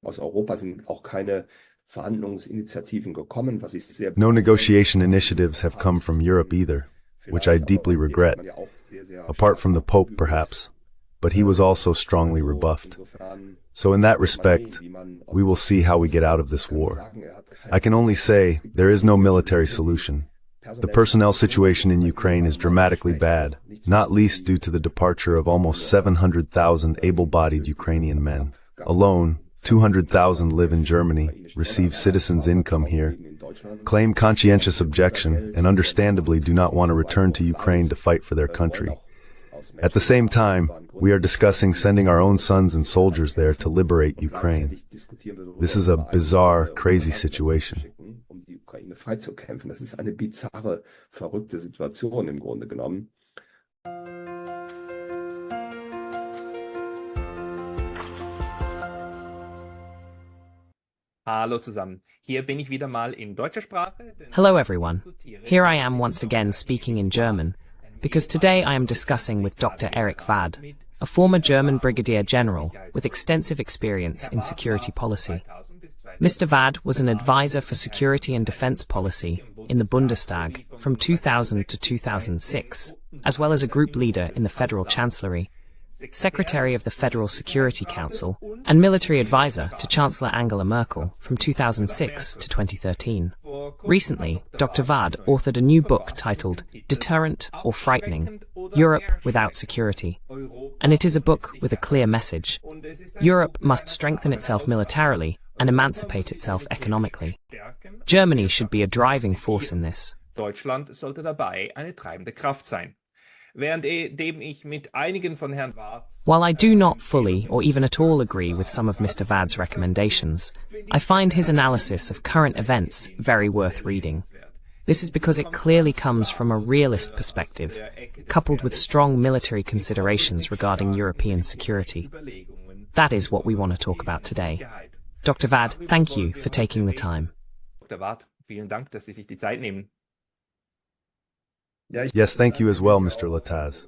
Aus Europa sind auch keine Verhandlungsinitiativen gekommen, was ich sehr No negotiation initiatives have come from Europe either, which I deeply regret, apart from the Pope perhaps, but he was also strongly rebuffed. So in that respect, we will see how we get out of this war. I can only say there is no military solution. The personnel situation in Ukraine is dramatically bad, not least due to the departure of almost 700,000 able-bodied Ukrainian men. Alone, 200,000 live in Germany, receive citizens' income here, claim conscientious objection, and understandably do not want to return to Ukraine to fight for their country. At the same time, we are discussing sending our own sons and soldiers there to liberate Ukraine. This is a bizarre, crazy situation. Das ist eine bizarre, verrückte Situation im Grunde genommen. Hallo zusammen. Hier bin ich wieder mal in deutscher Sprache. Hello everyone. Here I am once again speaking in German, because today I am discussing with Dr. Erich Vad, a former German brigadier general with extensive experience in security policy. Mr. Vad was an advisor for security and defense policy in the Bundestag from 2000 to 2006, as well as a group leader in the Federal Chancellery, Secretary of the Federal Security Council, and military advisor to Chancellor Angela Merkel from 2006 to 2013. Recently, Dr. Vad authored a new book titled Deterrent or Frightening: Europe Without Security. And it is a book with a clear message. Europe must strengthen itself militarily and emancipate itself economically. Germany should be a driving force in this. Deutschland sollte dabei eine treibende Kraft sein. Währenddem ich mit einigen von Herrn Vads While I do not fully or even at all agree with some of Mr. Vad's recommendations, I find his analysis of current events very worth reading. This is because it clearly comes from a realist perspective, coupled with strong military considerations regarding European security. That is what we want to talk about today. Dr. Vad, thank you for taking the time. Dr. Vad, vielen Dank, dass Sie sich die Zeit nehmen. Yes, thank you as well, Mr. Lataz.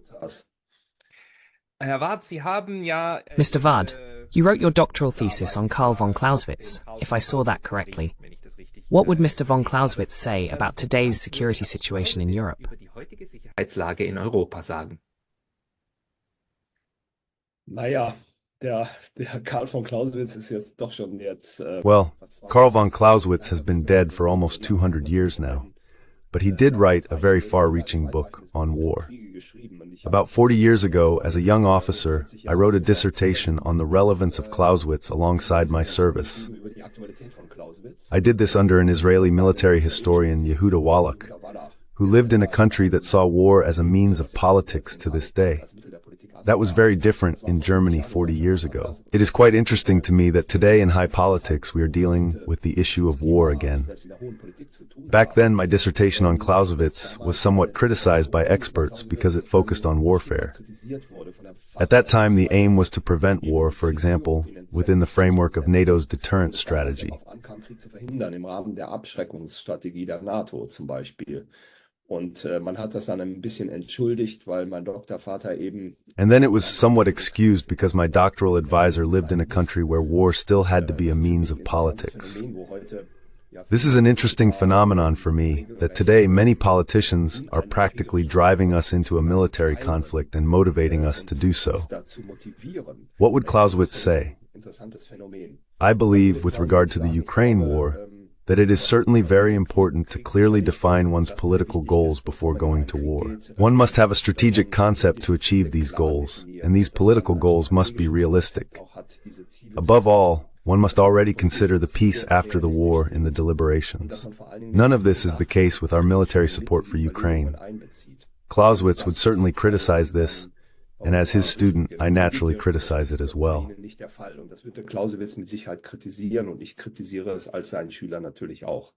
Herr Vad, Sie haben ja Mr. Vad, you wrote your doctoral thesis on Karl von Clausewitz, if I saw that correctly. What would Mr. von Clausewitz say about today's security situation in Europe? über die heutige Sicherheitslage in Europa sagen? Naja, der Karl von Clausewitz ist jetzt doch schon jetzt... Well, Karl von Clausewitz has been dead for almost 200 years now, but he did write a very far-reaching book on war. About 40 years ago, as a young officer, I wrote a dissertation on the relevance of Clausewitz alongside my service. I did this under an Israeli military historian, Yehuda Wallach, who lived in a country that saw war as a means of politics to this day. That was very different in Germany 40 years ago. It is quite interesting to me that today in high politics we are dealing with the issue of war again. Back then, my dissertation on Clausewitz was somewhat criticized by experts because it focused on warfare. At that time, the aim was to prevent war, for example, within the framework of NATO's deterrent strategy. Im Rahmen der Abschreckungsstrategie der NATO zum Beispiel. Und man hat das dann ein bisschen entschuldigt, weil mein Doktorvater eben... And then it was somewhat excused because my doctoral advisor lived in a country where war still had to be a means of politics. This is an interesting phenomenon for me, that today many politicians are practically driving us into a military conflict and motivating us to do so. What would Clausewitz say? I believe, with regard to the Ukraine war, that it is certainly very important to clearly define one's political goals before going to war. One must have a strategic concept to achieve these goals, and these political goals must be realistic. Above all, one must already consider the peace after the war in the deliberations. None of this is the case with our military support for Ukraine. Clausewitz would certainly criticize this, and as his student, I naturally criticize it as well. Das würde Clausewitz mit Sicherheit kritisieren und ich kritisiere es als sein Schüler natürlich auch.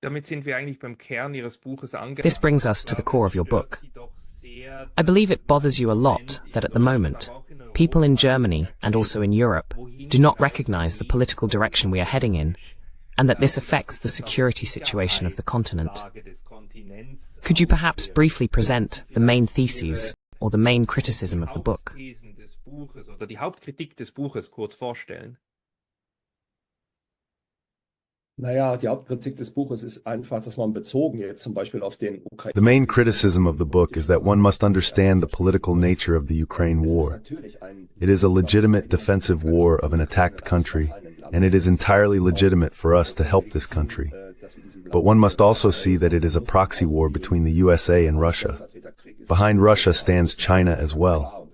Damit sind wir eigentlich beim Kern Ihres Buches angelangt. This brings us to the core of your book. I believe it bothers you a lot that at the moment, people in Germany and also in Europe do not recognize the political direction we are heading in, and that this affects the security situation of the continent. Could you perhaps briefly present the main theses or the main criticism of the book? Buches oder die Hauptkritik des Buches kurz vorstellen? Naja, die Hauptkritik des Buches ist einfach, dass man bezogen jetzt zum Beispiel auf den Ukraine. The main criticism of the book is that one must understand the political nature of the Ukraine war. It is a legitimate defensive war of an attacked country, and it is entirely legitimate for us to help this country. But one must also see that it is a proxy war between the USA and Russia. Behind Russia stands China as well.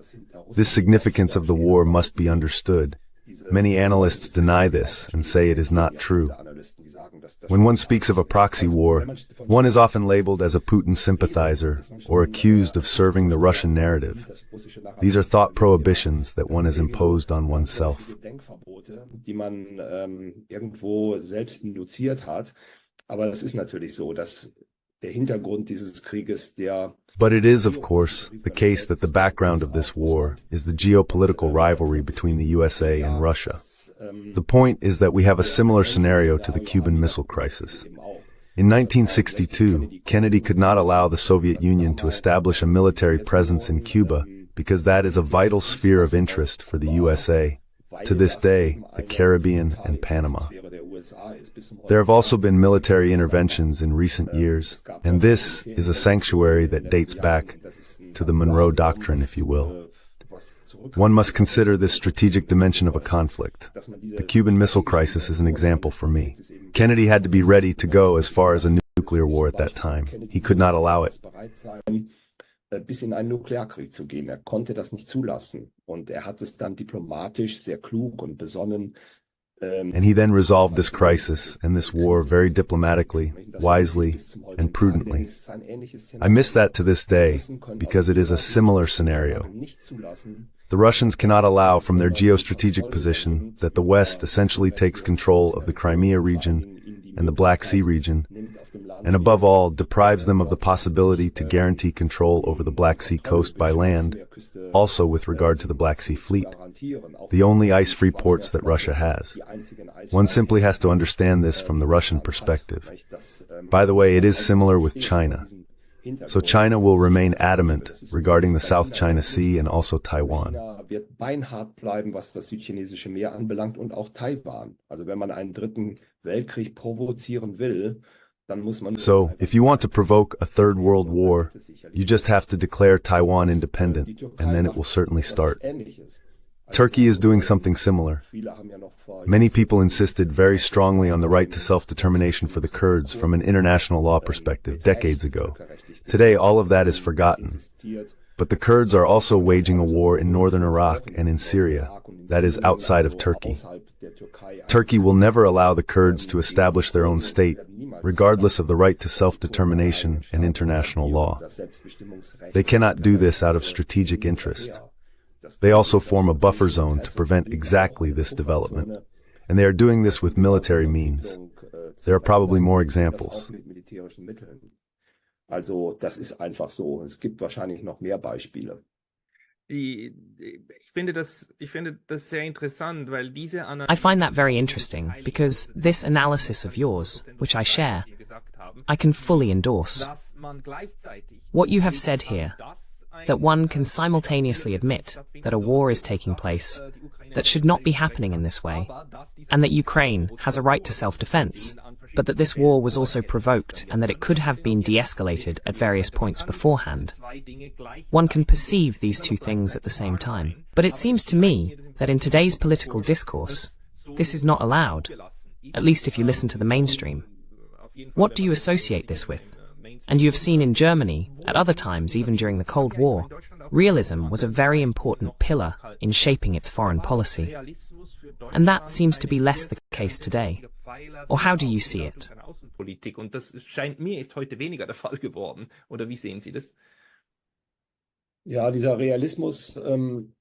This significance of the war must be understood. Many analysts deny this and say it is not true. When one speaks of a proxy war, one is often labeled as a Putin sympathizer or accused of serving the Russian narrative. These are thought prohibitions that one has imposed on oneself. Die man irgendwo selbst induziert hat. Aber das ist natürlich so, dass der Hintergrund dieses Krieges, But it is, of course, the case that the background of this war is the geopolitical rivalry between the USA and Russia. The point is that we have a similar scenario to the Cuban Missile Crisis. In 1962, Kennedy could not allow the Soviet Union to establish a military presence in Cuba because that is a vital sphere of interest for the USA, to this day, the Caribbean and Panama. There have also been military interventions in recent years, and this is a sanctuary that dates back to the Monroe Doctrine, if you will. One must consider this strategic dimension of a conflict. The Cuban Missile Crisis is an example for me. Kennedy had to be ready to go as far as a nuclear war at that time. He could not allow it. Bis in einen Nuklearkrieg zu gehen. Er konnte das nicht zulassen. Und er hat es dann diplomatisch sehr klug und besonnen. And he then resolved this crisis and this war very diplomatically, wisely, and prudently. I miss that to this day because it is a similar scenario. The Russians cannot allow from their geostrategic position that the West essentially takes control of the Crimea region and the Black Sea region, and above all, deprives them of the possibility to guarantee control over the Black Sea coast by land, also with regard to the Black Sea Fleet, the only ice-free ports that Russia has. One simply has to understand this from the Russian perspective. By the way, it is similar with China. So China will remain adamant regarding the South China Sea and also Taiwan. Wird beinhart bleiben, was das südchinesische Meer anbelangt und auch Taiwan. Also wenn man einen dritten Weltkrieg provozieren will, dann muss man. So, if you want to provoke a third world war, you just have to declare Taiwan independent, and then it will certainly start. Turkey is doing something similar. Many people insisted very strongly on the right to self-determination for the Kurds from an international law perspective decades ago. Today, all of that is forgotten. But the Kurds are also waging a war in northern Iraq and in Syria, that is outside of Turkey. Turkey will never allow the Kurds to establish their own state, regardless of the right to self-determination and international law. They cannot do this out of strategic interest. They also form a buffer zone to prevent exactly this development, and they are doing this with military means. There are probably more examples. Also, das ist einfach so. Es gibt wahrscheinlich noch mehr Beispiele. Ich finde das sehr interessant, weil diese I find that very interesting because this analysis of yours, which I share, I can fully endorse. What you have said here, that one can simultaneously admit that a war is taking place that should not be happening in this way, and that Ukraine has a right to self-defense, but that this war was also provoked and that it could have been de-escalated at various points beforehand. One can perceive these two things at the same time. But it seems to me that in today's political discourse, this is not allowed, at least if you listen to the mainstream. What do you associate this with? And you have seen in Germany, at other times even during the Cold War, realism was a very important pillar in shaping its foreign policy. And that seems to be less the case today. Or how do you see it? Und das scheint mir ist heute weniger der Fall geworden. Oder wie sehen Sie das? Ja, dieser Realismus,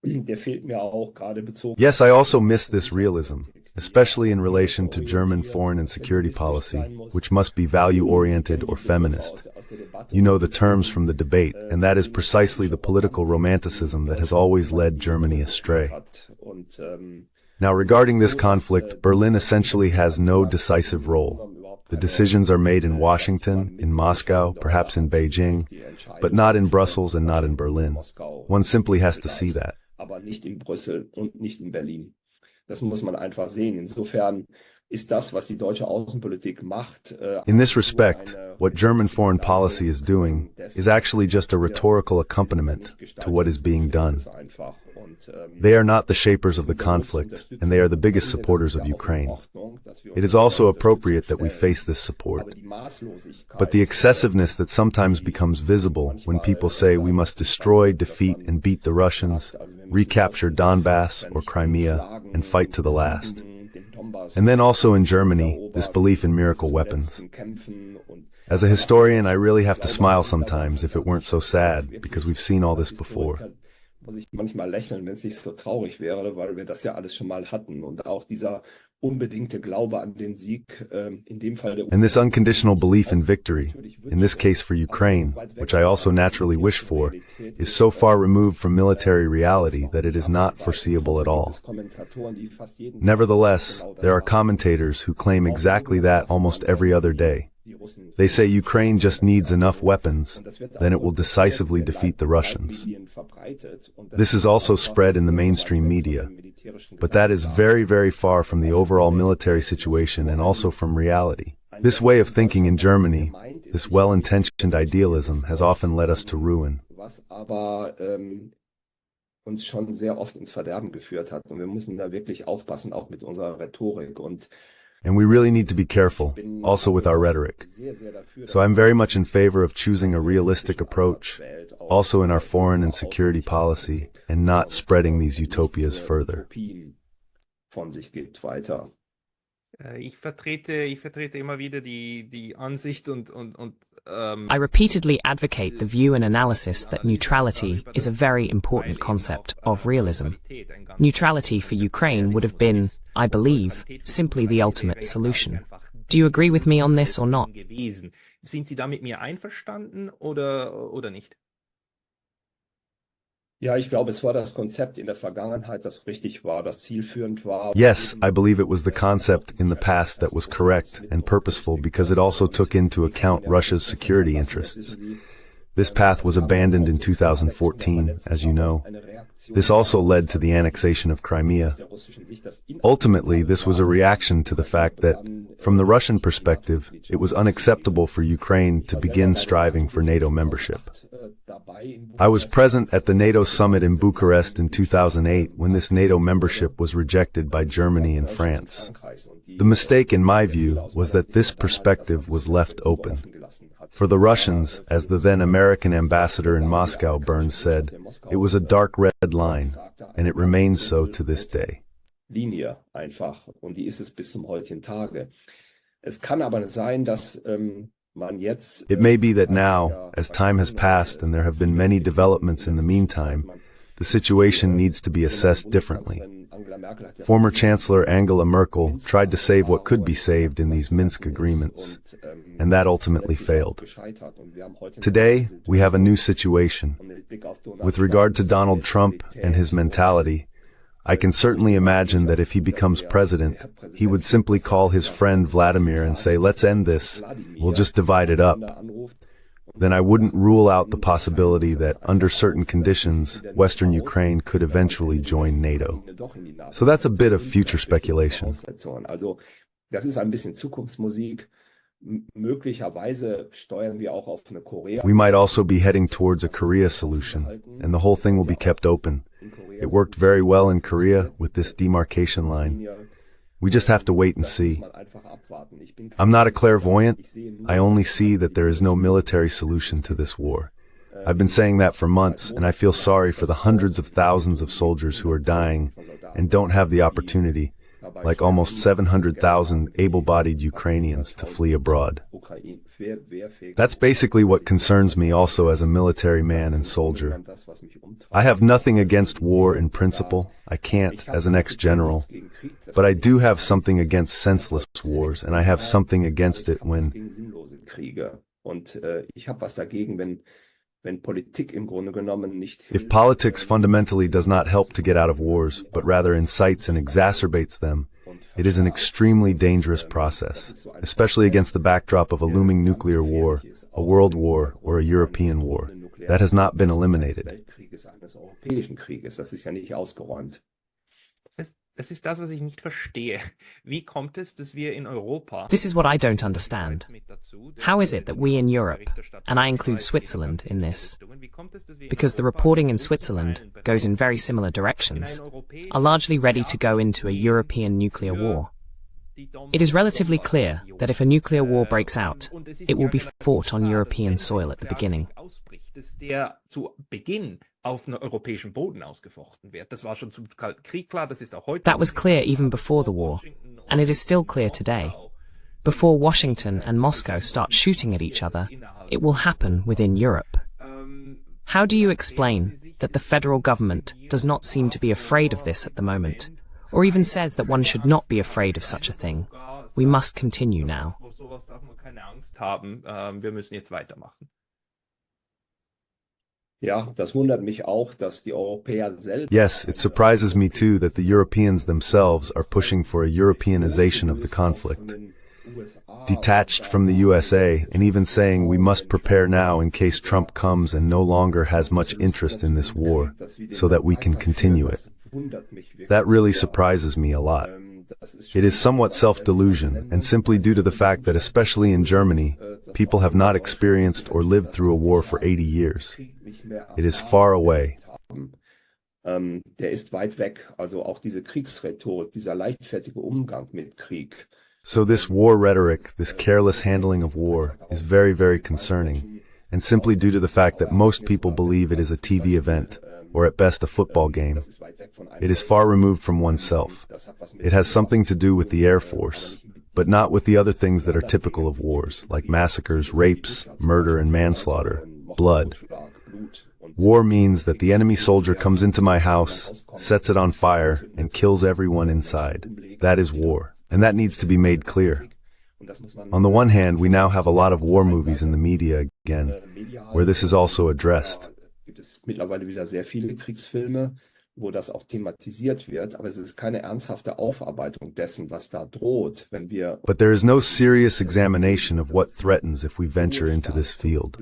der fehlt mir auch gerade bezogen. Yes, I also miss this realism, especially in relation to German foreign and security policy, which must be value-oriented or feminist. You know the terms from the debate, and that is precisely the political romanticism that has always led Germany astray. Now, regarding this conflict, Berlin essentially has no decisive role. The decisions are made in Washington, in Moscow, perhaps in Beijing, but not in Brussels and not in Berlin. One simply has to see that. aber nicht in Brüssel und nicht in Berlin. Das muss man einfach sehen. Insofern ist das, was die deutsche Außenpolitik macht. In this respect, what German foreign policy is doing is actually just a rhetorical accompaniment to what is being done. They are not the shapers of the conflict, and they are the biggest supporters of Ukraine. It is also appropriate that we face this support. But the excessiveness that sometimes becomes visible when people say we must destroy, defeat, and beat the Russians, recapture Donbass or Crimea, and fight to the last. And then also in Germany, this belief in miracle weapons. As a historian, I really have to smile sometimes if it weren't so sad, because we've seen all this before. Muss ich manchmal lächeln, wenn es nicht so traurig wäre, weil wir das ja alles schon mal hatten. Und auch dieser unbedingte Glaube an den Sieg, in dem Fall der And this unconditional belief in victory, in this case for Ukraine, which I also naturally wish for, is so far removed from military reality that it is not foreseeable at all. Nevertheless, there are commentators who claim exactly that almost every other day. They say Ukraine just needs enough weapons, then it will decisively defeat the Russians. This is also spread in the mainstream media, but that is very, very far from the overall military situation and also from reality. This way of thinking in Germany, this well-intentioned idealism, has often led us to ruin. Was aber uns schon sehr oft ins Verderben geführt hat. Und wir müssen da wirklich aufpassen, auch mit unserer Rhetorik. And we really need to be careful, also with our rhetoric. So I'm very much in favor of choosing a realistic approach, also in our foreign and security policy, and not spreading these utopias further. Von sich gibt weiter. Ich vertrete immer wieder die Ansicht I repeatedly advocate the view and analysis that neutrality is a very important concept of realism. Neutrality for Ukraine would have been, I believe, simply the ultimate solution. Do you agree with me on this or not? Sind Sie da mit mir einverstanden oder nicht? Ja, ich glaube, es war das Konzept in der Vergangenheit, das richtig war, das zielführend war. Yes, I believe it was the concept in the past that was correct and purposeful because it also took into account Russia's security interests. This path was abandoned in 2014, as you know. This also led to the annexation of Crimea. Ultimately, this was a reaction to the fact that, from the Russian perspective, it was unacceptable for Ukraine to begin striving for NATO membership. I was present at the NATO summit in Bucharest in 2008 when this NATO membership was rejected by Germany and France. The mistake, in my view, was that this perspective was left open. For the Russians, as the then American ambassador in Moscow, Burns said, it was a dark red line, and it remains so to this day. Linie einfach, und die ist es bis zum heutigen Tage. Es kann aber sein, dass It may be that now, as time has passed and there have been many developments in the meantime, the situation needs to be assessed differently. Former Chancellor Angela Merkel tried to save what could be saved in these Minsk agreements, and that ultimately failed. Today, we have a new situation. With regard to Donald Trump and his mentality, I can certainly imagine that if he becomes president, he would simply call his friend Vladimir and say, let's end this, we'll just divide it up. Then I wouldn't rule out the possibility that, under certain conditions, Western Ukraine could eventually join NATO. So that's a bit of future speculation. Also, das ist ein bisschen Zukunftsmusik. Möglicherweise steuern wir auch auf eine Korea. We might also be heading towards a Korea solution, and the whole thing will be kept open. It worked very well in Korea with this demarcation line. We just have to wait and see. I'm not a clairvoyant. I only see that there is no military solution to this war. I've been saying that for months, and I feel sorry for the hundreds of thousands of soldiers who are dying and don't have the opportunity, like almost 700,000 able-bodied Ukrainians, to flee abroad. That's basically what concerns me also as a military man and soldier. I have nothing against war in principle. I can't as an ex-general. But I do have something against senseless wars, and I have something against it when... If politics fundamentally does not help to get out of wars, but rather incites and exacerbates them, it is an extremely dangerous process, especially against the backdrop of a looming nuclear war, a world war, or a European war. That has not been eliminated. Weltkrieges eines europäischen Krieges. Das ist ja nicht ausgeräumt. Das ist das, was ich nicht verstehe. Wie kommt es, dass wir in Europa... This is what I don't understand. How is it that we in Europe, and I include Switzerland in this, because the reporting in Switzerland goes in very similar directions, are largely ready to go into a European nuclear war? It is relatively clear that if a nuclear war breaks out, it will be fought on European soil at the beginning. Der zu Beginn auf europäischem Boden ausgefochten wird. Das war schon zum Kalten Krieg klar, das ist auch heute. That was clear even before the war, and it is still clear today. Before Washington and Moscow start shooting at each other, it will happen within Europe. How do you explain that the federal government does not seem to be afraid of this at the moment, or even says that one should not be afraid of such a thing? We must continue now. Vor sowas darf man keine Angst haben. Wir müssen jetzt weitermachen. Ja, das wundert mich auch, dass die Europäer selbst... Yes, it surprises me too that the Europeans themselves are pushing for a Europeanization of the conflict, detached from the USA, and even saying we must prepare now in case Trump comes and no longer has much interest in this war, so that we can continue it. That really surprises me a lot. It is somewhat self-delusion, and simply due to the fact that especially in Germany, people have not experienced or lived through a war for 80 years. It is far away. Der ist weit weg, also auch diese Kriegsrhetorik, dieser leichtfertige Umgang mit Krieg. So this war rhetoric, this careless handling of war, is very, very concerning, and simply due to the fact that most people believe it is a TV event, or at best a football game. It is far removed from oneself. It has something to do with the Air Force, but not with the other things that are typical of wars, like massacres, rapes, murder and manslaughter, blood. War means that the enemy soldier comes into my house, sets it on fire, and kills everyone inside. That is war, and that needs to be made clear. On the one hand, we now have a lot of war movies in the media again, where this is also addressed. Gibt es mittlerweile wieder sehr viele Kriegsfilme, wo das auch thematisiert wird, aber es ist keine ernsthafte Aufarbeitung dessen, was da droht, wenn wir... But there is no serious examination of what threatens if we venture into this field.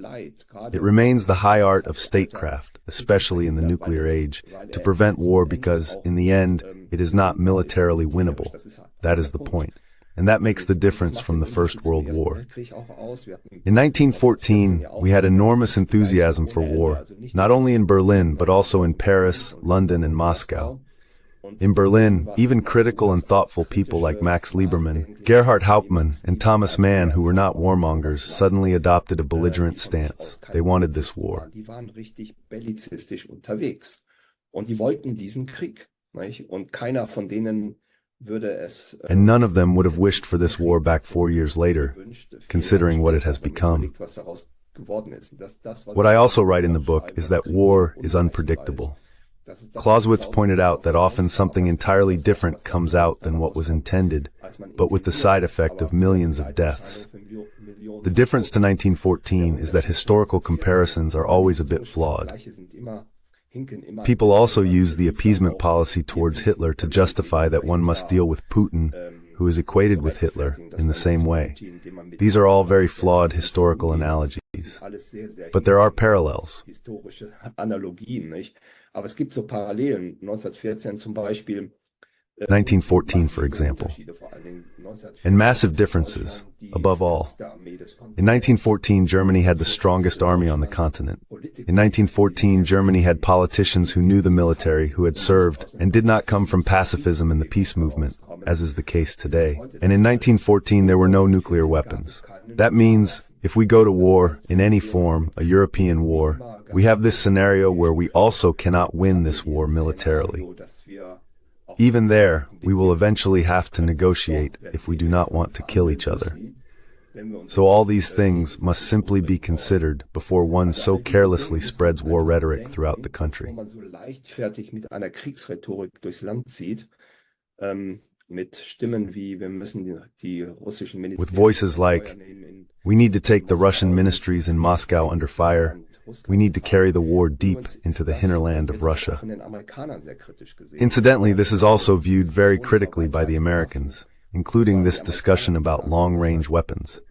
It remains the high art of statecraft, especially in the nuclear age, to prevent war because, in the end, it is not militarily winnable. That is the point. And that makes the difference from the First World War. In 1914, we had enormous enthusiasm for war, not only in Berlin, but also in Paris, London, and Moscow. In Berlin, even critical and thoughtful people like Max Liebermann, Gerhard Hauptmann, and Thomas Mann, who were not warmongers, suddenly adopted a belligerent stance. They wanted this war. Die waren richtig bellizistisch unterwegs. Und die wollten diesen Krieg. Nicht? Und keiner von denen and none of them would have wished for this war back 4 years later, considering what it has become. What I also write in the book is that war is unpredictable. Clausewitz pointed out that often something entirely different comes out than what was intended, but with the side effect of millions of deaths. The difference to 1914 is that historical comparisons are always a bit flawed. People also use the appeasement policy towards Hitler to justify that one must deal with Putin, who is equated with Hitler, in the same way. These are all very flawed historical analogies. But there are parallels. Aber es gibt so Parallelen. 1914 zum Beispiel. 1914, for example. And massive differences, above all. In 1914, Germany had the strongest army on the continent. In 1914, Germany had politicians who knew the military, who had served, and did not come from pacifism and the peace movement, as is the case today. And in 1914, there were no nuclear weapons. That means, if we go to war, in any form, a European war, we have this scenario where we also cannot win this war militarily. Even there, we will eventually have to negotiate if we do not want to kill each other. So all these things must simply be considered before one so carelessly spreads war rhetoric throughout the country. With voices like, we need to take the Russian ministries in Moscow under fire. We need to carry the war deep into the hinterland of Russia. Incidentally, this is also viewed very critically by the Americans, including this discussion about long-range weapons.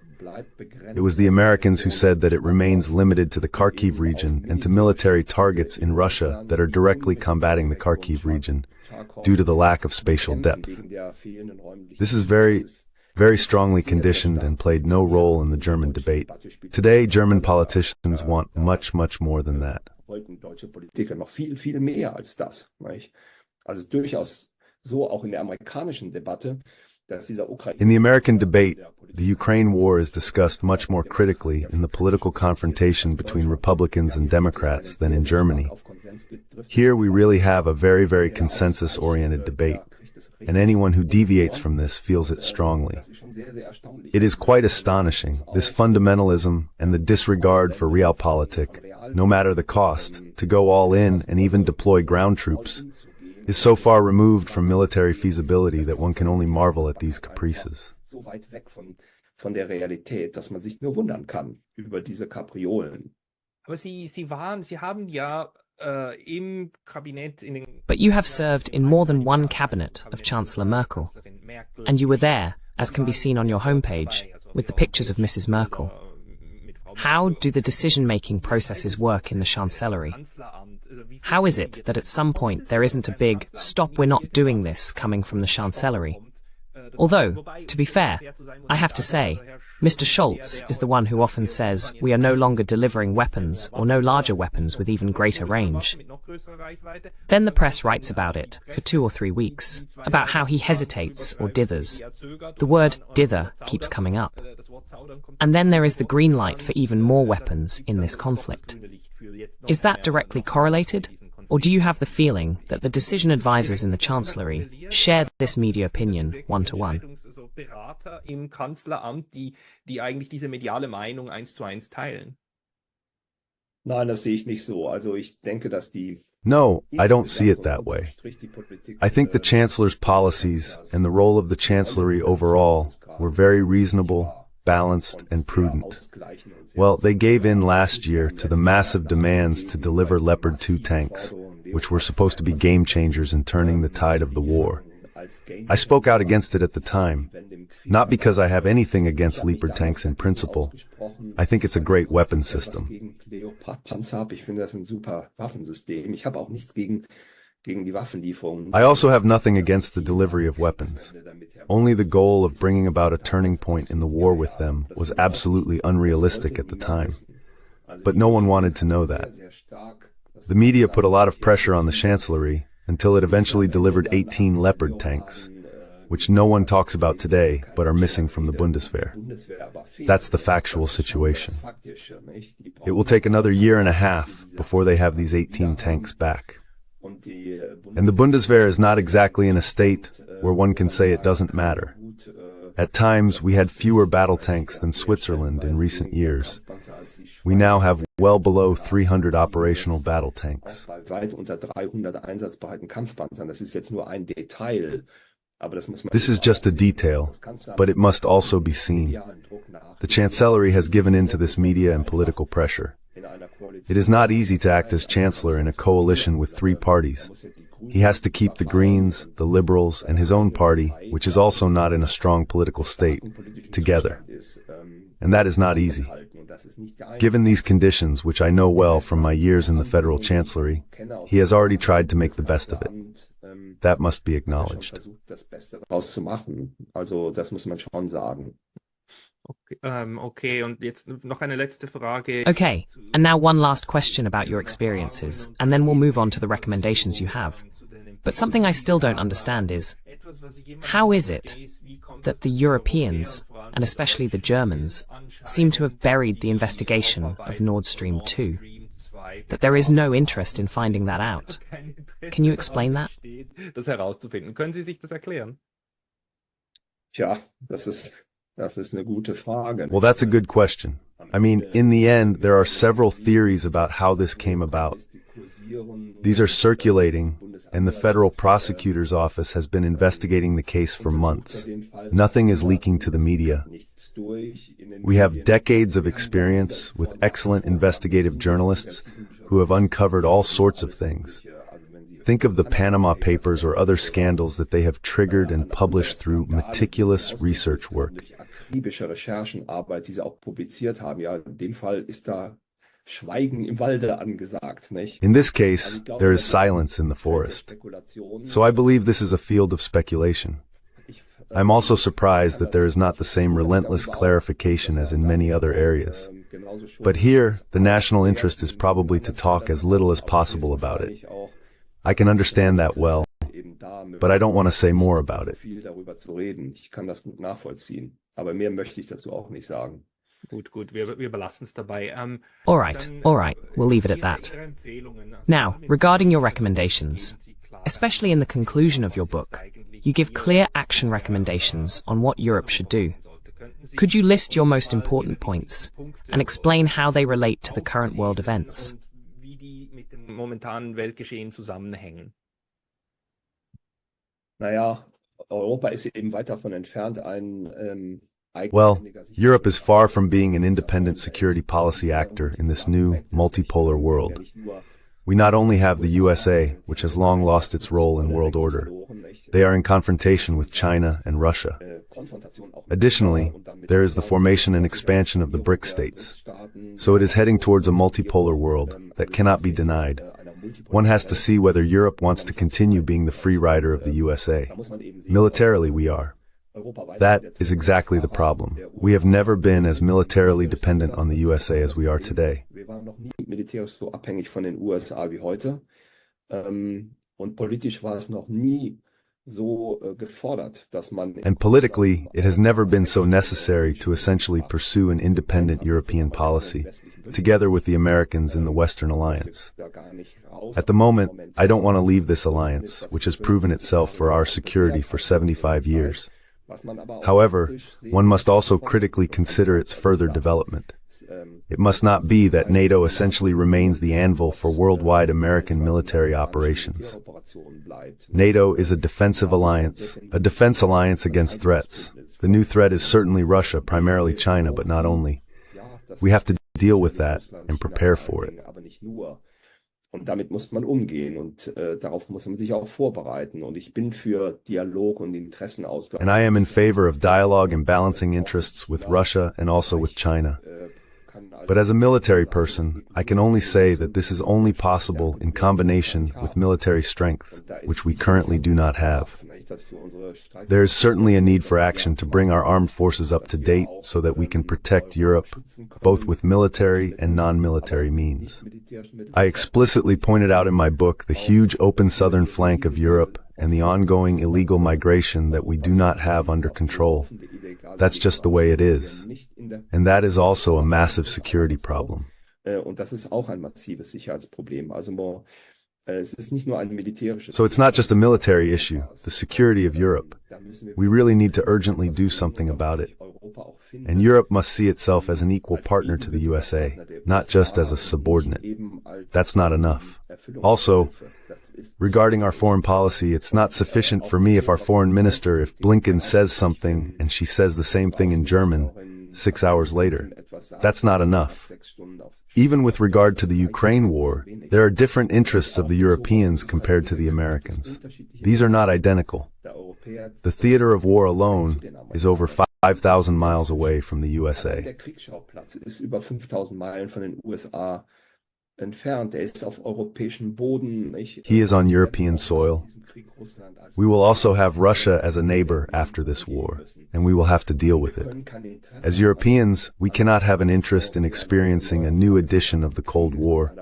It was the Americans who said that it remains limited to the Kharkiv region and to military targets in Russia that are directly combating the Kharkiv region due to the lack of spatial depth. This is very strongly conditioned and played no role in the German debate. Today, German politicians want much, much more than that. In the American debate, the Ukraine war is discussed much more critically in the political confrontation between Republicans and Democrats than in Germany. Here we really have a very, very consensus-oriented debate, and anyone who deviates from this feels it strongly. It is quite astonishing, this fundamentalism and the disregard for realpolitik, no matter the cost, to go all in and even deploy ground troops, is so far removed from military feasibility that one can only marvel at these caprices. Von der Realität, dass man sich nur wundern kann über diese Kapriolen. Aber Sie haben ja im Kabinett in den But you have served in more than one cabinet of Chancellor Merkel, and you were there, as can be seen on your homepage, with the pictures of Mrs. Merkel. How do the decision-making processes work in the Chancellery? How is it that at some point there isn't a big "stop, we're not doing this" coming from the Chancellery? Although, to be fair, I have to say, Mr. Scholz is the one who often says we are no longer delivering weapons or no larger weapons with even greater range. Then the press writes about it for 2 or 3 weeks, about how he hesitates or dithers. The word dither keeps coming up. And then there is the green light for even more weapons in this conflict. Is that directly correlated? Or do you have the feeling that the decision advisors in the Chancellery share this media opinion one-to-one? Berater im Kanzleramt, die eigentlich diese mediale Meinung 1:1 teilen. Nein, das sehe ich nicht so. Also ich denke, dass die No, I don't see it that way. I think the Chancellor's policies and the role of the Chancellery overall were very reasonable, balanced, and prudent. Well, they gave in last year to the massive demands to deliver Leopard 2 tanks, which were supposed to be game changers in turning the tide of the war. I spoke out against it at the time, not because I have anything against Leopard tanks in principle. I think it's a great weapon system. I also have nothing against the delivery of weapons. Only the goal of bringing about a turning point in the war with them was absolutely unrealistic at the time. But no one wanted to know that. The media put a lot of pressure on the Chancellery until it eventually delivered 18 Leopard tanks, which no one talks about today but are missing from the Bundeswehr. That's the factual situation. It will take another year and a half before they have these 18 tanks back. And the Bundeswehr is not exactly in a state where one can say it doesn't matter. At times, we had fewer battle tanks than Switzerland in recent years. We now have well below 300 operational battle tanks. This is just a detail, but it must also be seen. The Chancellery has given in to this media and political pressure. It is not easy to act as Chancellor in a coalition with 3 parties. He has to keep the Greens, the Liberals, and his own party, which is also not in a strong political state, together. And that is not easy. Given these conditions, which I know well from my years in the Federal Chancellery, he has already tried to make the best of it. That must be acknowledged. Okay, und jetzt noch eine letzte Frage. Okay, and now one last question about your experiences, and then we'll move on to the recommendations you have. But something I still don't understand is, how is it that the Europeans, and especially the Germans, seem to have buried the investigation of Nord Stream 2? That there is no interest in finding that out. Can you explain that? Das herauszufinden. Können Sie sich das erklären? Tja, das ist eine gute Frage. Well, that's a good question. I mean, in the end, there are several theories about how this came about. These are circulating, and the Federal Prosecutor's Office has been investigating the case for months. Nothing is leaking to the media. We have decades of experience with excellent investigative journalists who have uncovered all sorts of things. Think of the Panama Papers or other scandals that they have triggered and published through meticulous research work. Akribische Recherchenarbeit, die sie auch publiziert haben. Ja, in dem Fall ist da Schweigen im Walde angesagt, nicht? In this case, there is silence in the forest. So I believe this is a field of speculation. I'm also surprised that there is not the same relentless clarification as in many other areas. But here, the national interest is probably to talk as little as possible about it. I can understand that well, but I don't want to say more about it. Ich kann das gut nachvollziehen, aber mehr möchte ich dazu auch nicht sagen. Gut, wir belassen es dabei. All right, we'll leave it at that. Now, regarding your recommendations, especially in the conclusion of your book, you give clear action recommendations on what Europe should do. Could you list your most important points and explain how they relate to the current world events? Wie die mit dem momentanen Weltgeschehen zusammenhängen. Naja, Europa ist eben weit davon entfernt, Well, Europe is far from being an independent security policy actor in this new, multipolar world. We not only have the USA, which has long lost its role in world order. They are in confrontation with China and Russia. Additionally, there is the formation and expansion of the BRIC states. So it is heading towards a multipolar world that cannot be denied. One has to see whether Europe wants to continue being the free rider of the USA. Militarily, we are. That is exactly the problem. We have never been as militarily dependent on the USA as we are today. Wir waren noch nie militärisch so abhängig von den USA wie heute. Und politisch war es noch nie so gefordert, dass man... And politically, it has never been so necessary to essentially pursue an independent European policy, together with the Americans in the Western Alliance. At the moment, I don't want to leave this alliance, which has proven itself for our security for 75 years. However, one must also critically consider its further development. It must not be that NATO essentially remains the anvil for worldwide American military operations. NATO is a defensive alliance, a defense alliance against threats. The new threat is certainly Russia, primarily China, but not only. We have to deal with that and prepare for it. Und damit muss man umgehen und darauf muss man sich auch vorbereiten. Und ich bin für Dialog und Interessenausgleich. And I am in favor of dialogue and balancing interests with Russia and also with China. But as a military person, I can only say that this is only possible in combination with military strength, which we currently do not have. There is certainly a need for action to bring our armed forces up to date so that we can protect Europe, both with military and non-military means. I explicitly pointed out in my book the huge open southern flank of Europe and the ongoing illegal migration that we do not have under control. That's just the way it is. And that is also a massive security problem. Und das ist auch ein massives Sicherheitsproblem. Also So it's not just a military issue, the security of Europe. We really need to urgently do something about it. And Europe must see itself as an equal partner to the USA, not just as a subordinate. That's not enough. Also, regarding our foreign policy, it's not sufficient for me if our foreign minister, if Blinken says something and she says the same thing in German 6 hours later. That's not enough. Even with regard to the Ukraine war, there are different interests of the Europeans compared to the Americans. These are not identical. The theater of war alone is over 5,000 miles away from the USA. Der Kriegsschauplatz ist über 5.000 Meilen von den USA entfernt. Er ist auf europäischem Boden. He is on European soil. We will also have Russia as a neighbor after this war, and we will have to deal with it. As Europeans, we cannot have an interest in experiencing a new edition of the Cold War,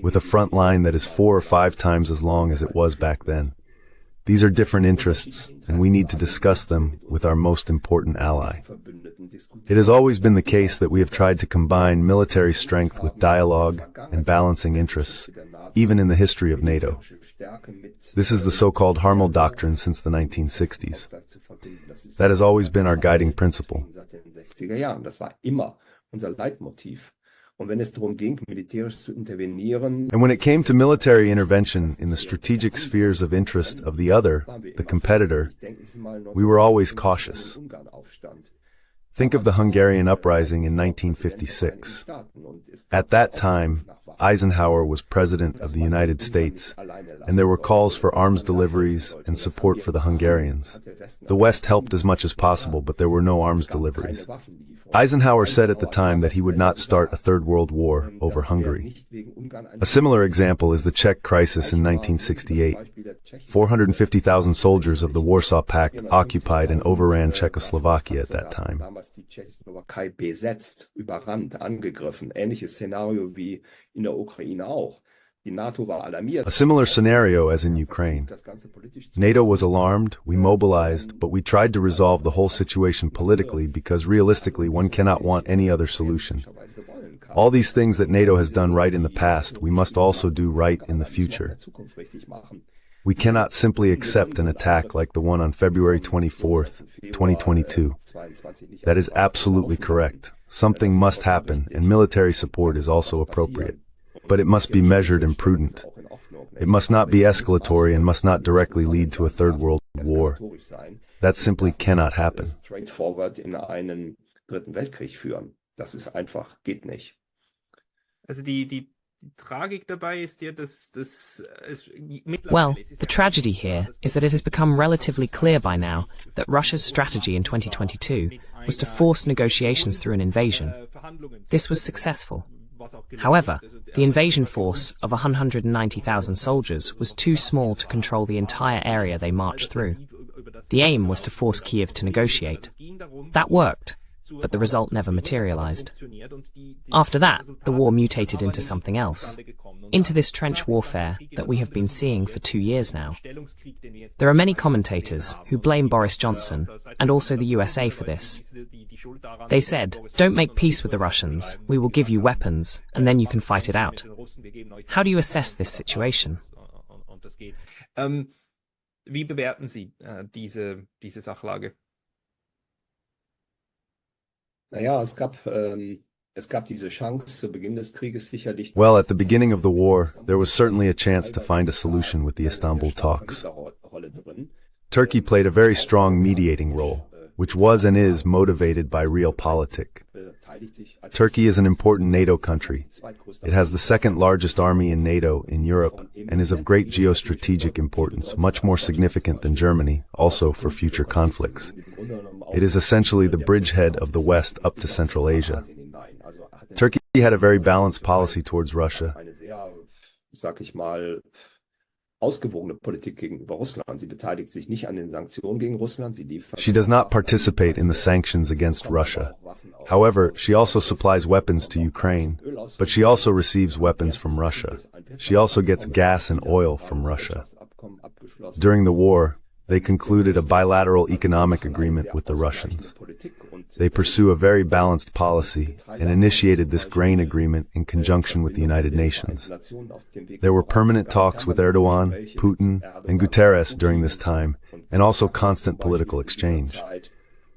with a front line that is 4 or 5 times as long as it was back then. These are different interests, and we need to discuss them with our most important ally. It has always been the case that we have tried to combine military strength with dialogue and balancing interests, even in the history of NATO. This is the so-called Harmel Doctrine since the 1960s. That has always been our guiding principle. Das war immer unser Leitmotiv. Und wenn es darum ging, militärisch zu intervenieren, and when it came to military intervention in the strategic spheres of interest of the other, the competitor, we were always cautious. Think of the Hungarian uprising in 1956. At that time, Eisenhower was President of the United States, and there were calls for arms deliveries and support for the Hungarians. The West helped as much as possible, but there were no arms deliveries. Eisenhower said at the time that he would not start a third world war over Hungary. A similar example is the Czech crisis in 1968. 450,000 soldiers of the Warsaw Pact occupied and overran Czechoslovakia at that time. A similar scenario as in Ukraine. NATO was alarmed, we mobilized, but we tried to resolve the whole situation politically because realistically one cannot want any other solution. All these things that NATO has done right in the past, we must also do right in the future. We cannot simply accept an attack like the one on February 24th, 2022. That is absolutely correct. Something must happen, and military support is also appropriate. But it must be measured and prudent. It must not be escalatory and must not directly lead to a third world war. That simply cannot happen. Well, the tragedy here is that it has become relatively clear by now that Russia's strategy in 2022 was to force negotiations through an invasion. This was successful. However, the invasion force of 190,000 soldiers was too small to control the entire area they marched through. The aim was to force Kiev to negotiate. That worked, but the result never materialized. After that, the war mutated into something else, into this trench warfare that we have been seeing for 2 years now. There are many commentators who blame Boris Johnson and also the USA for this. They said, "Don't make peace with the Russians, we will give you weapons, and then you can fight it out." How do you assess this situation? Wie bewerten Sie diese Sachlage? Well, at the beginning of the war, there was certainly a chance to find a solution with the Istanbul talks. Turkey played a very strong mediating role, which was and is motivated by realpolitik. Turkey is an important NATO country. It has the second largest army in NATO in Europe and is of great geostrategic importance, much more significant than Germany, also for future conflicts. It is essentially the bridgehead of the West up to Central Asia. Turkey had a very balanced policy towards Russia. She does not participate in the sanctions against Russia. However, she also supplies weapons to Ukraine, but she also receives weapons from Russia. She also gets gas and oil from Russia. During the war, they concluded a bilateral economic agreement with the Russians. They pursue a very balanced policy and initiated this grain agreement in conjunction with the United Nations. There were permanent talks with Erdogan, Putin, and Guterres during this time, and also constant political exchange.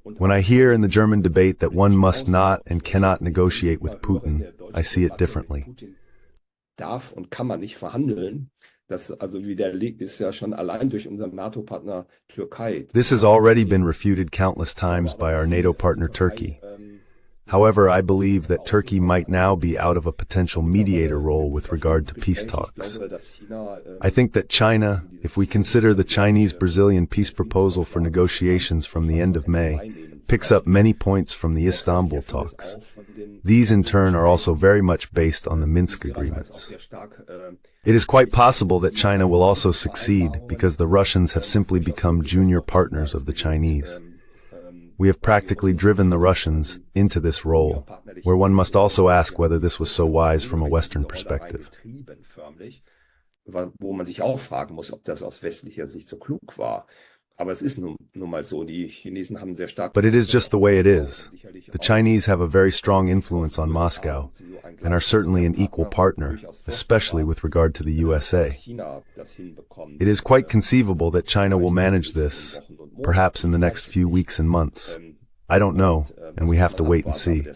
When I hear in the German debate that one must not and cannot negotiate with Putin, I see it differently. This has already been refuted countless times by our NATO partner Turkey. However, I believe that Turkey might now be out of a potential mediator role with regard to peace talks. I think that China, if we consider the Chinese-Brazilian peace proposal for negotiations from the end of May, picks up many points from the Istanbul talks. These in turn are also very much based on the Minsk agreements. It is quite possible that China will also succeed because the Russians have simply become junior partners of the Chinese. We have practically driven the Russians into this role, where one must also ask whether this was so wise from a Western perspective. Wo man sich auch fragen muss, ob das aus westlicher Sicht so klug war. Aber es ist nun mal so, die Chinesen haben sehr stark. But it is just the way it is. The Chinese have a very strong influence on Moscow, and are certainly an equal partner, especially with regard to the USA. It is quite conceivable that China will manage this, perhaps in the next few weeks and months. I don't know, and we have to wait and see.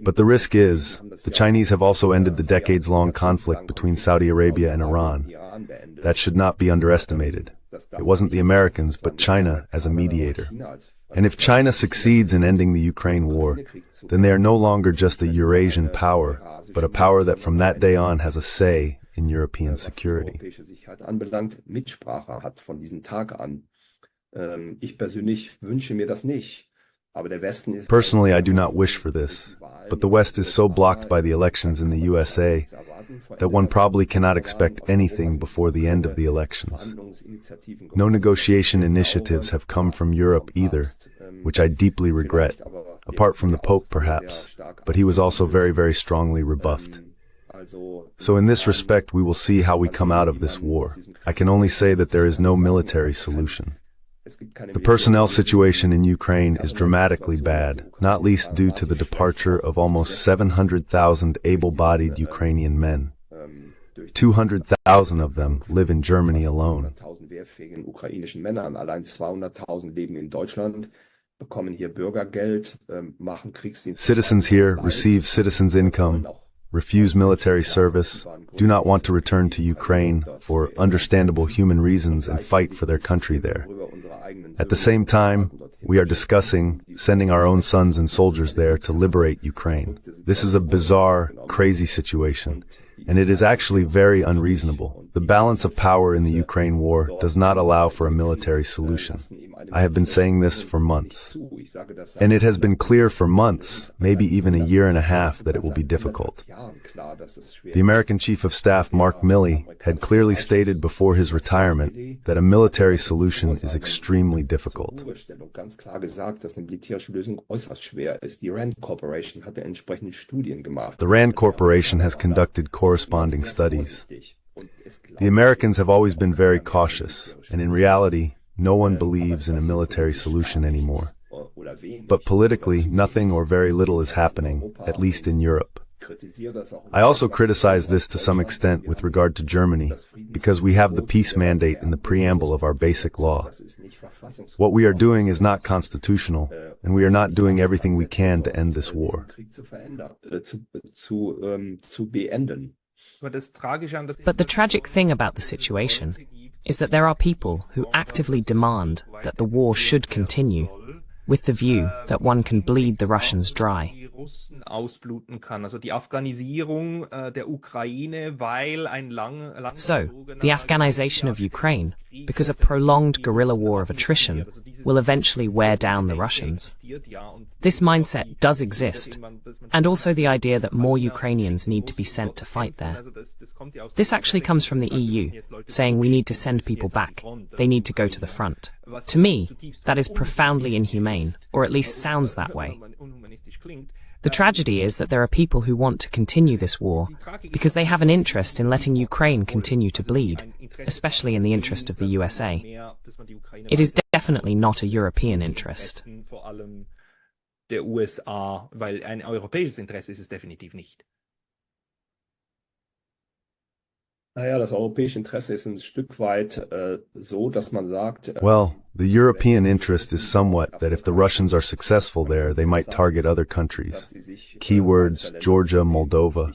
But the risk is, the Chinese have also ended the decades-long conflict between Saudi Arabia and Iran. That should not be underestimated. It wasn't the Americans, but China as a mediator. And if China succeeds in ending the Ukraine war, then they are no longer just a Eurasian power, but a power that from that day on has a say in European security. Personally, I do not wish for this, but the West is so blocked by the elections in the USA that one probably cannot expect anything before the end of the elections. No negotiation initiatives have come from Europe either, which I deeply regret, apart from the Pope perhaps, but he was also very, very strongly rebuffed. So in this respect, we will see how we come out of this war. I can only say that there is no military solution. The personnel situation in Ukraine is dramatically bad, not least due to the departure of almost 700,000 able-bodied Ukrainian men. 200,000 of them live in Germany alone. Citizens here receive citizens' income, refuse military service, do not want to return to Ukraine for understandable human reasons and fight for their country there. At the same time, we are discussing sending our own sons and soldiers there to liberate Ukraine. This is a bizarre, crazy situation, and it is actually very unreasonable. The balance of power in the Ukraine war does not allow for a military solution. I have been saying this for months. And it has been clear for months, maybe even a year and a half, that it will be difficult. The American Chief of Staff, Mark Milley, had clearly stated before his retirement that a military solution is extremely difficult. The Rand Corporation has conducted corresponding studies. The Americans have always been very cautious, and in reality, no one believes in a military solution anymore. But politically, nothing or very little is happening, at least in Europe. I also criticize this to some extent with regard to Germany, because we have the peace mandate in the preamble of our basic law. What we are doing is not constitutional, and we are not doing everything we can to end this war. But the tragic thing about the situation is that there are people who actively demand that the war should continue, with the view that one can bleed the Russians dry. So, the Afghanization of Ukraine, because a prolonged guerrilla war of attrition, will eventually wear down the Russians. This mindset does exist, and also the idea that more Ukrainians need to be sent to fight there. This actually comes from the EU, saying we need to send people back, they need to go to the front. To me, that is profoundly inhumane, or at least sounds that way. The tragedy is that there are people who want to continue this war because they have an interest in letting Ukraine continue to bleed, especially in the interest of the USA. It is definitely not a European interest. Naja, das europäische Interesse ist ein Stück weit so, dass man sagt... Well, the European interest is somewhat that if the Russians are successful there, they might target other countries. Keywords, Georgia, Moldova.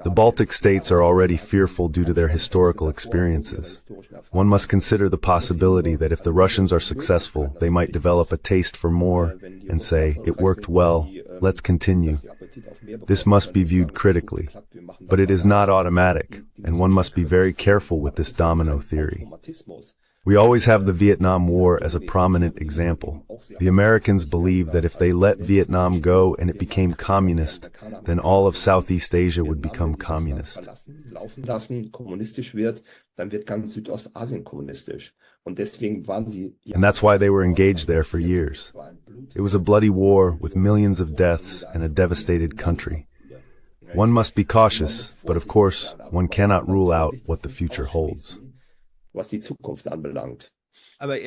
The Baltic states are already fearful due to their historical experiences. One must consider the possibility that if the Russians are successful, they might develop a taste for more and say, it worked well, let's continue. This must be viewed critically. But it is not automatic, and one must be very careful with this domino theory. We always have the Vietnam War as a prominent example. The Americans believed that if they let Vietnam go and it became communist, then all of Southeast Asia would become communist. And that's why they were engaged there for years. It was a bloody war with millions of deaths and a devastated country. One must be cautious, but of course, one cannot rule out what the future holds. Was die Zukunft anbelangt. But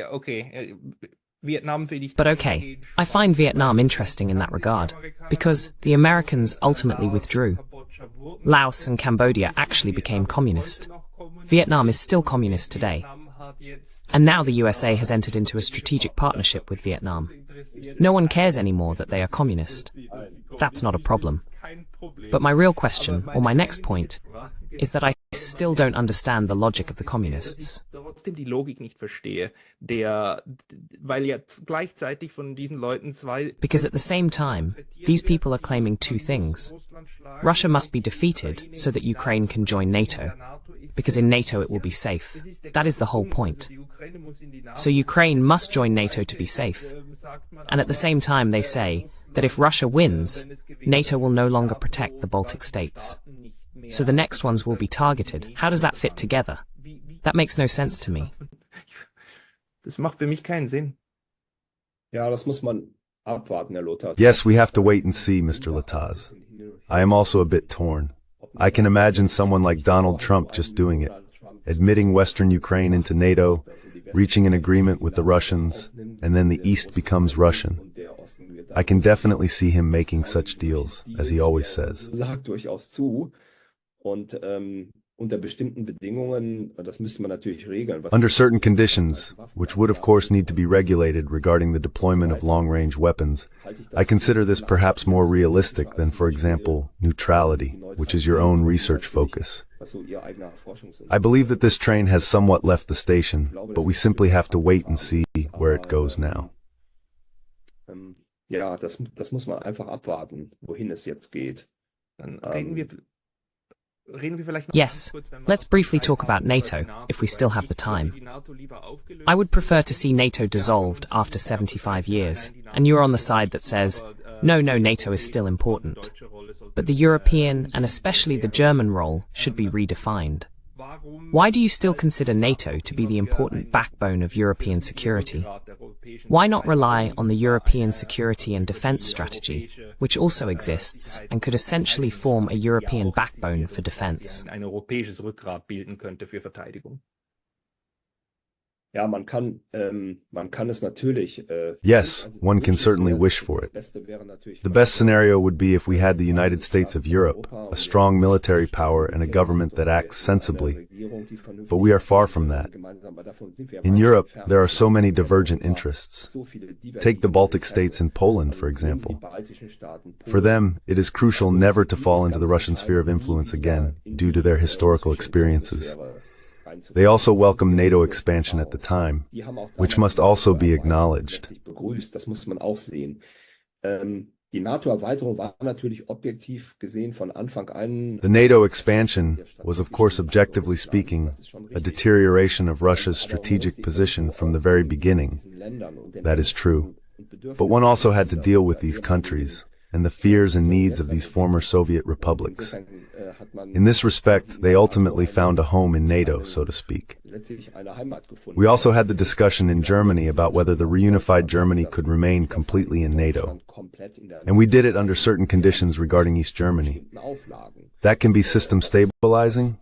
okay, I find Vietnam interesting in that regard, because the Americans ultimately withdrew. Laos and Cambodia actually became communist. Vietnam is still communist today. And now the USA has entered into a strategic partnership with Vietnam. No one cares anymore that they are communist. That's not a problem. But my real question, or my next point, is that I still don't understand the logic of the communists. trotzdem die Logik nicht verstehe, weil ja gleichzeitig von diesen Leuten zwei... Because at the same time, these people are claiming two things. Russia must be defeated so that Ukraine can join NATO, because in NATO it will be safe. That is the whole point. So Ukraine must join NATO to be safe. And at the same time they say that if Russia wins, NATO will no longer protect the Baltic states. So the next ones will be targeted. How does that fit together? That makes no sense to me. Das macht für mich keinen Sinn. Ja, das muss man abwarten, Herr Lothar. Yes, we have to wait and see, Mr. Lataz. I am also a bit torn. I can imagine someone like Donald Trump just doing it, admitting Western Ukraine into NATO, reaching an agreement with the Russians, and then the East becomes Russian. I can definitely see him making such deals, as he always says. Sagt durchaus zu. Und unter bestimmten Bedingungen, das müsste man natürlich regeln. Under certain conditions, which would of course need to be regulated regarding the deployment of long-range weapons, I consider this perhaps more realistic than, for example, neutrality, which is your own research focus. I believe that this train has somewhat left the station, but we simply have to wait and see where it goes now. Ja, das muss man einfach abwarten, wohin es jetzt geht. Dann reden wir Yes, let's briefly talk about NATO, if we still have the time. I would prefer to see NATO dissolved after 75 years, and you're on the side that says, no, NATO is still important. But the European, and especially the German role, should be redefined. Why do you still consider NATO to be the important backbone of European security? Why not rely on the European security and defense strategy, which also exists and could essentially form a European backbone for defense? Ein europäisches Rückgrat bilden könnte für Verteidigung. Ja, man kann es natürlich. Yes, one can certainly wish for it. The best scenario would be if we had the United States of Europe, a strong military power and a government that acts sensibly. But we are far from that. In Europe, there are so many divergent interests. Take the Baltic states and Poland, for example. For them, it is crucial never to fall into the Russian sphere of influence again, due to their historical experiences. They also welcomed NATO expansion at the time, which must also be acknowledged. Das muss man auch sehen. Die NATO-Erweiterung war natürlich objektiv gesehen von Anfang an. The NATO expansion was, of course, objectively speaking, a deterioration of Russia's strategic position from the very beginning. That is true. But one also had to deal with these countries and the fears and needs of these former Soviet republics. In this respect, they ultimately found a home in NATO, so to speak. We also had the discussion in Germany about whether the reunified Germany could remain completely in NATO. And we did it under certain conditions regarding East Germany. That can be system stabilizing,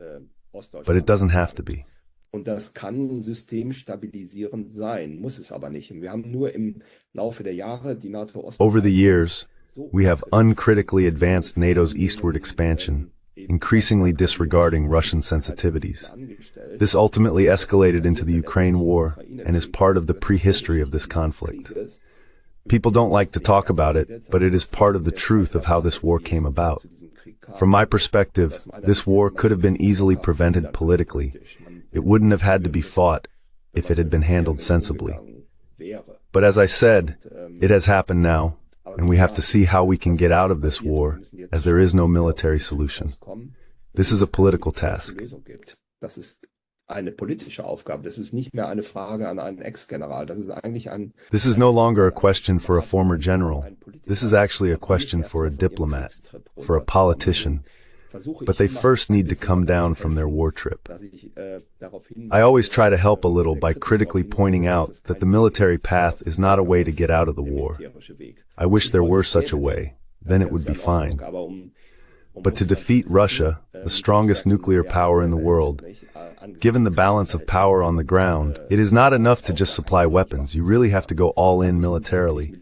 but it doesn't have to be. Und das kann systemstabilisierend sein, muss es aber nicht. Und wir haben nur im Laufe der Jahre die NATO-Ost... Over the years, we have uncritically advanced NATO's eastward expansion, increasingly disregarding Russian sensitivities. This ultimately escalated into the Ukraine war and is part of the prehistory of this conflict. People don't like to talk about it, but it is part of the truth of how this war came about. From my perspective, this war could have been easily prevented politically. It wouldn't have had to be fought if it had been handled sensibly. But as I said, it has happened now, and we have to see how we can get out of this war, as there is no military solution. This is a political task. Das ist eine politische Aufgabe. Das ist nicht mehr eine Frage an einen Ex-General. This is no longer a question for a former general. This is actually a question for a diplomat, for a politician. But they first need to come down from their war trip. I always try to help a little by critically pointing out that the military path is not a way to get out of the war. I wish there were such a way. Then it would be fine. But to defeat Russia, the strongest nuclear power in the world, given the balance of power on the ground, it is not enough to just supply weapons. You really have to go all in militarily.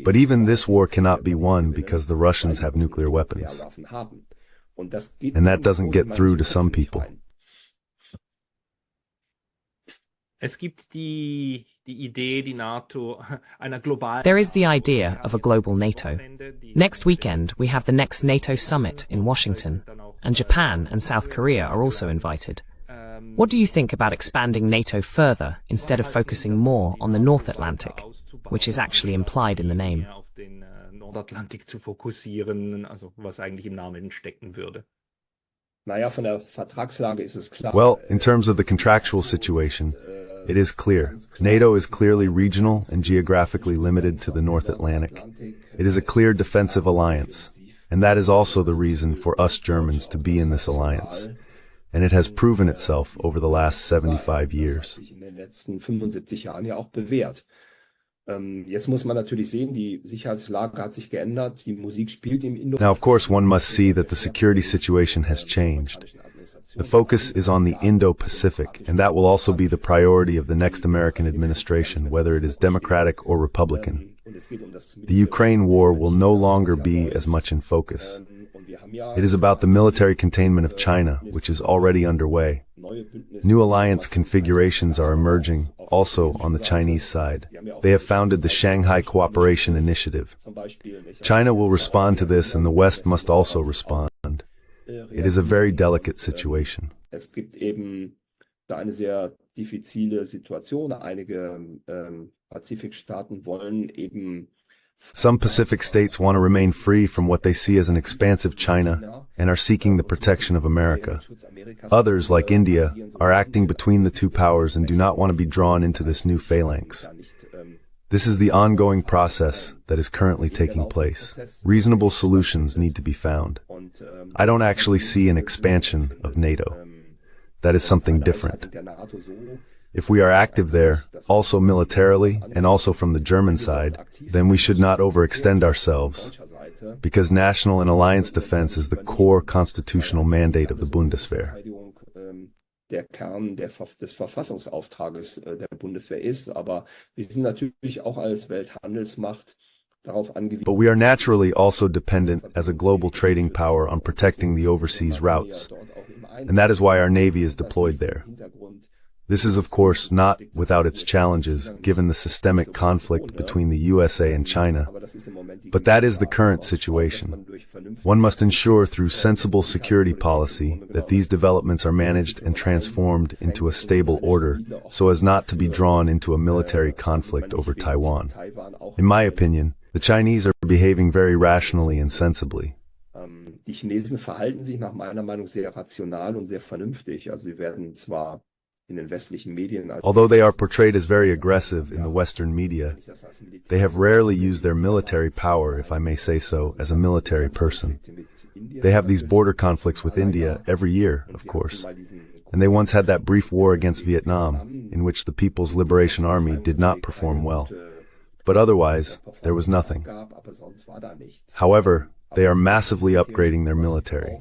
But even this war cannot be won because the Russians have nuclear weapons. And that doesn't get through to some people. Es gibt die Idee, die NATO einer globalen... There is the idea of a global NATO. Next weekend, we have the next NATO summit in Washington, and Japan and South Korea are also invited. What do you think about expanding NATO further instead of focusing more on the North Atlantic, which is actually implied in the name? Auf den Nordatlantik zu fokussieren, also was eigentlich im Namen stecken würde. Naja, von der Vertragslage ist es klar. Well, in terms of the contractual situation, it is clear. NATO is clearly regional and geographically limited to the North Atlantic. It is a clear defensive alliance, and that is also the reason for us Germans to be in this alliance. And it has proven itself over the last 75 years. In den letzten 75 Jahren ja auch bewährt. Jetzt muss man natürlich sehen, die Sicherheitslage hat sich geändert, die Musik spielt im Indo. Now, of course, one must see that the security situation has changed. The focus is on the Indo-Pacific, and that will also be the priority of the next American administration, whether it is Democratic or Republican. The Ukraine war will no longer be as much in focus. It is about the military containment of China, which is already underway. New alliance configurations are emerging, also on the Chinese side. They have founded the Shanghai Cooperation Initiative. China will respond to this, and the West must also respond. It is a very delicate situation. Es gibt eben da eine sehr diffizile Situation. Einige Pazifikstaaten wollen eben. Some Pacific states want to remain free from what they see as an expansive China and are seeking the protection of America. Others, like India, are acting between the two powers and do not want to be drawn into this new phalanx. This is the ongoing process that is currently taking place. Reasonable solutions need to be found. I don't actually see an expansion of NATO. That is something different. If we are active there, also militarily and also from the German side, then we should not overextend ourselves, because national and alliance defense is the core constitutional mandate of the Bundeswehr. Der Kern des Verfassungsauftrages der Bundeswehr ist, aber wir sind natürlich auch als Welthandelsmacht darauf angewiesen. But we are naturally also dependent as a global trading power on protecting the overseas routes, and that is why our Navy is deployed there. This is, of course, not without its challenges, given the systemic conflict between the USA and China. But that is the current situation. One must ensure through sensible security policy that these developments are managed and transformed into a stable order, so as not to be drawn into a military conflict over Taiwan. In my opinion, the Chinese are behaving very rationally and sensibly. Die Chinesen verhalten sich nach meiner Meinung sehr rational und sehr vernünftig. Also sie werden zwar in den westlichen Medien, although they are portrayed as very aggressive in the Western media, they have rarely used their military power, if I may say so, as a military person. They have these border conflicts with India every year, of course, and they once had that brief war against Vietnam, in which the People's Liberation Army did not perform well. But otherwise, there was nothing. However, they are massively upgrading their military.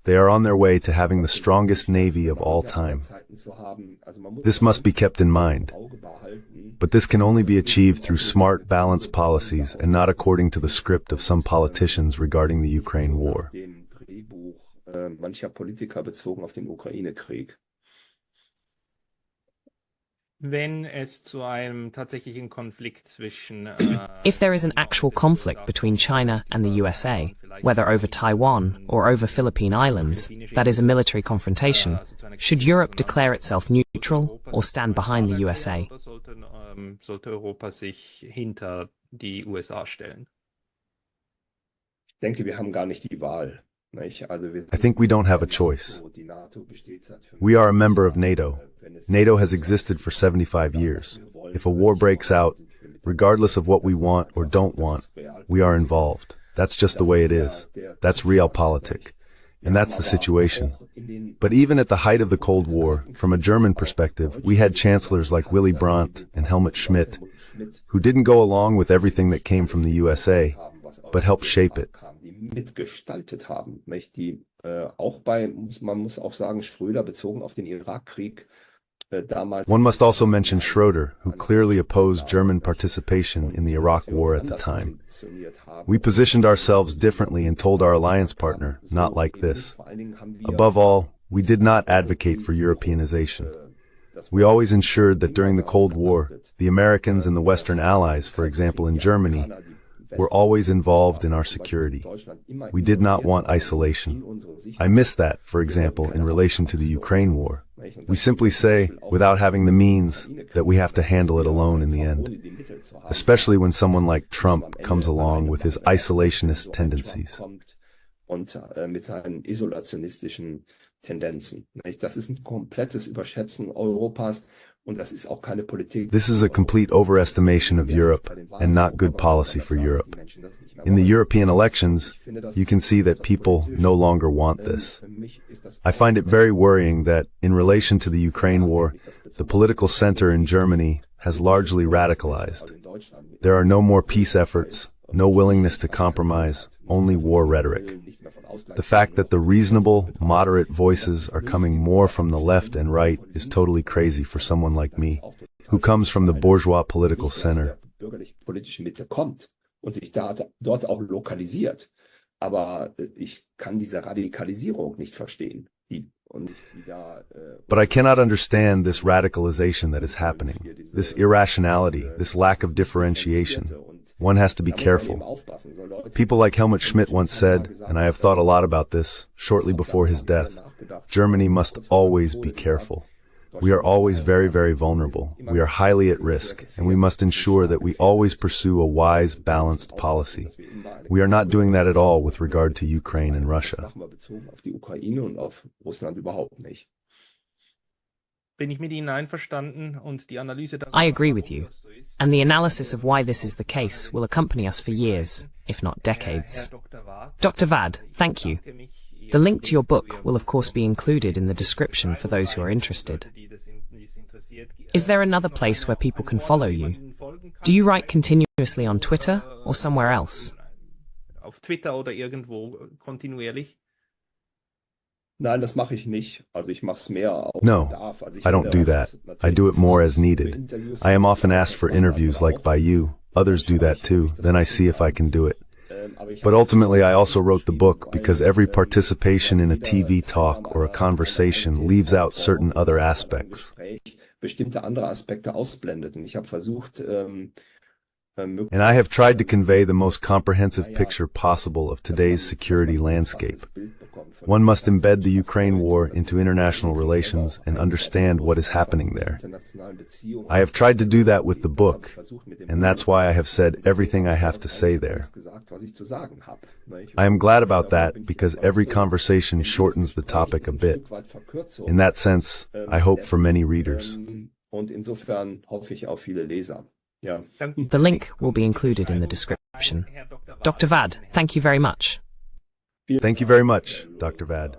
They are on their way to having the strongest navy of all time. This must be kept in mind. But this can only be achieved through smart, balanced policies and not according to the script of some politicians regarding the Ukraine war. Mancher Politiker bezogen auf den Ukraine-Krieg. Wenn es zu einem tatsächlichen Konflikt zwischen If there is an actual conflict between China and the USA, whether over Taiwan or over Philippine Islands, that is a military confrontation, should Europe declare itself neutral or stand behind the USA? Sollte Europa sich hinter die USA stellen? Ich denke, wir haben gar nicht die Wahl. I think we don't have a choice. We are a member of NATO. NATO has existed for 75 years. If a war breaks out, regardless of what we want or don't want, we are involved. That's just the way it is. That's realpolitik. And that's the situation. But even at the height of the Cold War, from a German perspective, we had chancellors like Willy Brandt and Helmut Schmidt, who didn't go along with everything that came from the USA, but helped shape it. Mitgestaltet haben, die auch bei, man muss auch sagen, Schröder bezogen auf den Irakkrieg damals. One must also mention Schröder, who clearly opposed German participation in the Iraq War at the time. We positioned ourselves differently and told our alliance partner, not like this. Above all, we did not advocate for Europeanization. We always ensured that during the Cold War, the Americans and the Western allies, for example in Germany, were always involved in our security. We did not want isolation. I miss that, for example, in relation to the Ukraine war. We simply say, without having the means, that we have to handle it alone in the end. Especially when someone like Trump comes along with his isolationist tendencies. Mit seinen isolationistischen Tendenzen. Das ist ein komplettes Überschätzen Europas und das ist auch keine Politik. This is a complete overestimation of Europe and not good policy for Europe. In the European elections, you can see that people no longer want this. I find it very worrying that, in relation to the Ukraine war, the political center in Germany has largely radicalized. There are no more peace efforts, no willingness to compromise, only war rhetoric. The fact that the reasonable, moderate voices are coming more from the left and right is totally crazy for someone like me, who comes from the bourgeois political center. Politische Mitte kommt und sich dort auch lokalisiert. Aber ich kann diese Radikalisierung nicht verstehen. But I cannot understand this radicalization that is happening, this irrationality, this lack of differentiation. One has to be careful. People like Helmut Schmidt once said, and I have thought a lot about this, shortly before his death, Germany must always be careful. We are always very, very vulnerable. We are highly at risk, and we must ensure that we always pursue a wise, balanced policy. We are not doing that at all with regard to Ukraine and Russia. I agree with you, and the analysis of why this is the case will accompany us for years, if not decades. Dr. Vad, thank you. The link to your book will of course be included in the description for those who are interested. Is there another place where people can follow you? Do you write continuously on Twitter or somewhere else? Auf Twitter oder irgendwo kontinuierlich? Nein, das mache ich nicht. Also ich mache es mehr. No, I don't do that. I do it more as needed. I am often asked for interviews like by you. Others do that too. Then I see if I can do it. But ultimately, I also wrote the book because every participation in a TV talk or a conversation leaves out certain other aspects. Bestimmte andere Aspekte ausblendet. Und ich habe versucht, and I have tried to convey the most comprehensive picture possible of today's security landscape. One must embed the Ukraine war into international relations and understand what is happening there. I have tried to do that with the book, and that's why I have said everything I have to say there. I am glad about that because every conversation shortens the topic a bit. In that sense, I hope for many readers. The link will be included in the description. Dr. Vad, thank you very much. Thank you very much, Dr. Vad.